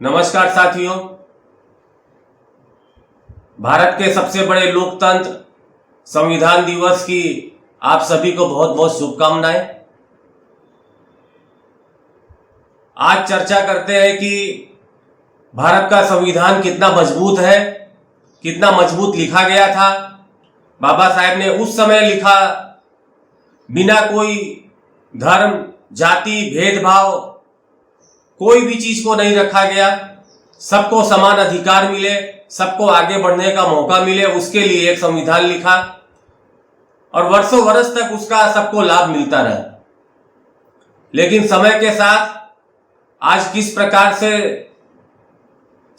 नमस्कार साथियों। भारत के सबसे बड़े लोकतंत्र संविधान दिवस की आप सभी को बहुत बहुत शुभकामनाएं। आज चर्चा करते हैं कि भारत का संविधान कितना मजबूत है, कितना मजबूत लिखा गया था। बाबा साहेब ने उस समय लिखा, बिना कोई धर्म, जाति, भेदभाव, कोई भी चीज को नहीं रखा गया। सबको समान अधिकार मिले, सबको आगे बढ़ने का मौका मिले, उसके लिए एक संविधान लिखा और वर्षों वर्ष तक उसका सबको लाभ मिलता रहा। लेकिन समय के साथ आज किस प्रकार से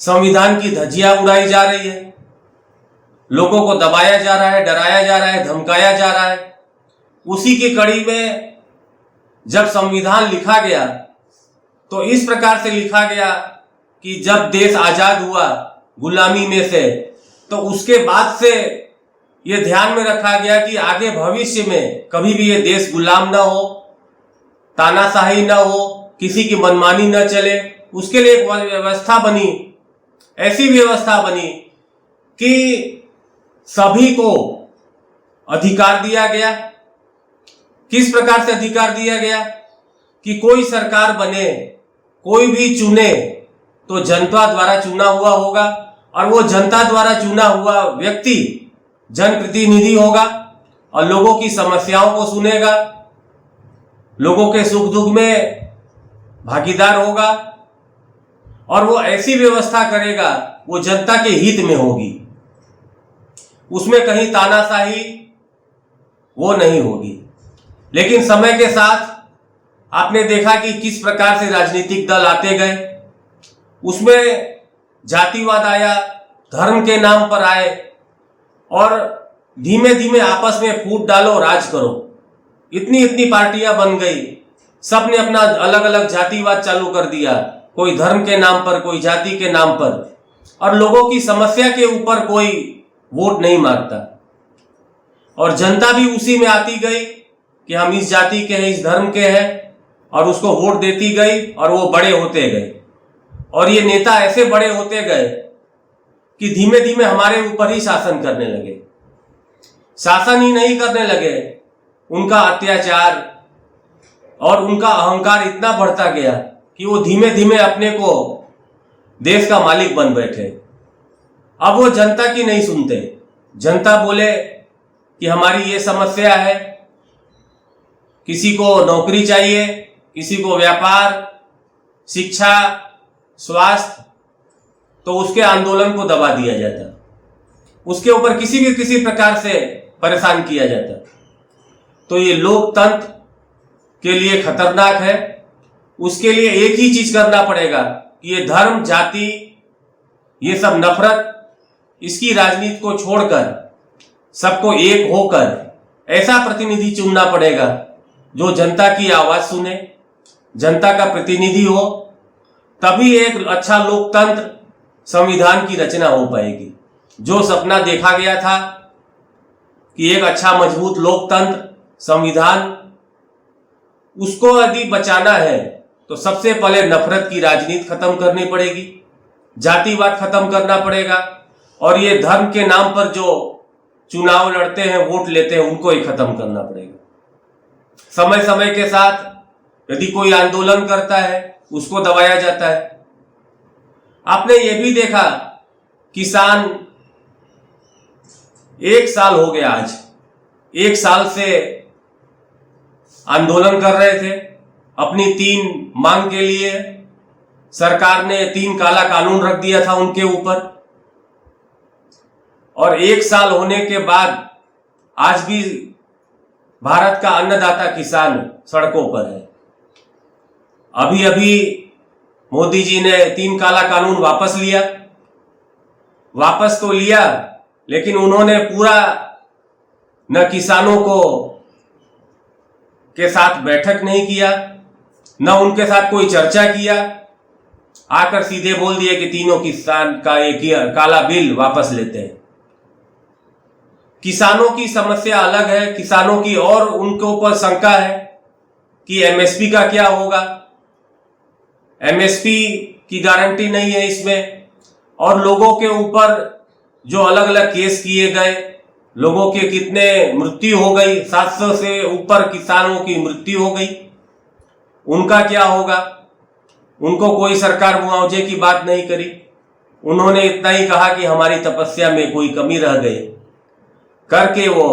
संविधान की धज्जियां उड़ाई जा रही है, लोगों को दबाया जा रहा है, डराया जा रहा है, धमकाया जा रहा है। उसी की कड़ी में जब संविधान लिखा गया तो इस प्रकार से लिखा गया कि जब देश आजाद हुआ गुलामी में से, तो उसके बाद से यह ध्यान में रखा गया कि आगे भविष्य में कभी भी ये देश गुलाम ना हो, तानाशाही ना हो, किसी की मनमानी न चले। उसके लिए एक व्यवस्था बनी, ऐसी व्यवस्था बनी कि सभी को अधिकार दिया गया। किस प्रकार से अधिकार दिया गया कि कोई सरकार बने, कोई भी चुने तो जनता द्वारा चुना हुआ होगा और वो जनता द्वारा चुना हुआ व्यक्ति जनप्रतिनिधि होगा और लोगों की समस्याओं को सुनेगा, लोगों के सुख दुख में भागीदार होगा और वो ऐसी व्यवस्था करेगा वो जनता के हित में होगी। उसमें कहीं तानाशाही वो नहीं होगी। लेकिन समय के साथ आपने देखा कि किस प्रकार से राजनीतिक दल आते गए, उसमें जातिवाद आया, धर्म के नाम पर आए और धीमे धीमे आपस में फूट डालो, राज करो। इतनी इतनी पार्टियां बन गई, सबने अपना अलग अलग जातिवाद चालू कर दिया, कोई धर्म के नाम पर, कोई जाति के नाम पर, और लोगों की समस्या के ऊपर कोई वोट नहीं मांगता। और जनता भी उसी में आती गई कि हम इस जाति के हैं, इस धर्म के हैं, और उसको वोट देती गई और वो बड़े होते गए। और ये नेता ऐसे बड़े होते गए कि धीमे धीमे हमारे ऊपर ही शासन करने लगे। शासन ही नहीं करने लगे, उनका अत्याचार और उनका अहंकार इतना बढ़ता गया कि वो धीमे धीमे अपने को देश का मालिक बन बैठे। अब वो जनता की नहीं सुनते। जनता बोले कि हमारी ये समस्या है, किसी को नौकरी चाहिए, किसी को व्यापार, शिक्षा, स्वास्थ्य, तो उसके आंदोलन को दबा दिया जाता, उसके ऊपर किसी प्रकार से परेशान किया जाता। तो ये लोकतंत्र के लिए खतरनाक है। उसके लिए एक ही चीज करना पड़ेगा कि ये धर्म, जाति, ये सब नफरत, इसकी राजनीति को छोड़कर सबको एक होकर ऐसा प्रतिनिधि चुनना पड़ेगा जो जनता की आवाज सुने, जनता का प्रतिनिधि हो। तभी एक अच्छा लोकतंत्र, संविधान की रचना हो पाएगी। जो सपना देखा गया था कि एक अच्छा मजबूत लोकतंत्र, संविधान, उसको यदि बचाना है तो सबसे पहले नफरत की राजनीति खत्म करनी पड़ेगी, जातिवाद खत्म करना पड़ेगा और ये धर्म के नाम पर जो चुनाव लड़ते हैं, वोट लेते हैं, उनको ही खत्म करना पड़ेगा। समय समय के साथ यदि कोई आंदोलन करता है, उसको दबाया जाता है। आपने ये भी देखा, किसान 1 साल हो गया, आज 1 साल से आंदोलन कर रहे थे अपनी 3 मांग के लिए। सरकार ने 3 काला कानून रख दिया था उनके ऊपर और 1 साल होने के बाद आज भी भारत का अन्नदाता किसान सड़कों पर है। अभी अभी मोदी जी ने 3 काला कानून वापस लिया। वापस तो लिया, लेकिन उन्होंने पूरा न किसानों को के साथ बैठक नहीं किया, न उनके साथ कोई चर्चा किया। आकर सीधे बोल दिए कि तीनों किसान का एक ही काला बिल वापस लेते हैं। किसानों की समस्या अलग है, किसानों की और उनके ऊपर शंका है कि एमएसपी का क्या होगा। एमएसपी की गारंटी नहीं है इसमें, और लोगों के ऊपर जो अलग अलग केस किए गए, लोगों के कितने मृत्यु हो गई, 700 से ऊपर किसानों की मृत्यु हो गई, उनका क्या होगा? उनको कोई सरकार मुआवजे की बात नहीं करी। उन्होंने इतना ही कहा कि हमारी तपस्या में कोई कमी रह गई, करके वो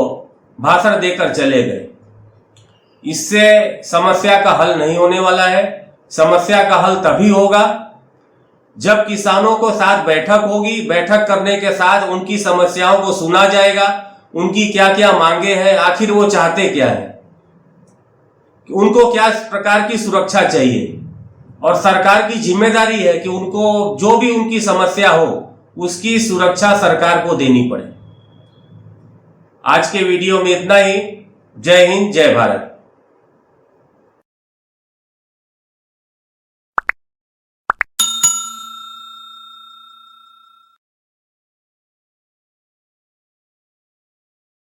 भाषण देकर चले गए। इससे समस्या का हल नहीं होने वाला है। समस्या का हल तभी होगा जब किसानों को साथ बैठक होगी। बैठक करने के साथ उनकी समस्याओं को सुना जाएगा, उनकी क्या क्या मांगे हैं, आखिर वो चाहते क्या है, उनको क्या प्रकार की सुरक्षा चाहिए, और सरकार की जिम्मेदारी है कि उनको जो भी उनकी समस्या हो उसकी सुरक्षा सरकार को देनी पड़े। आज के वीडियो में इतना ही। जय हिंद, जय भारत।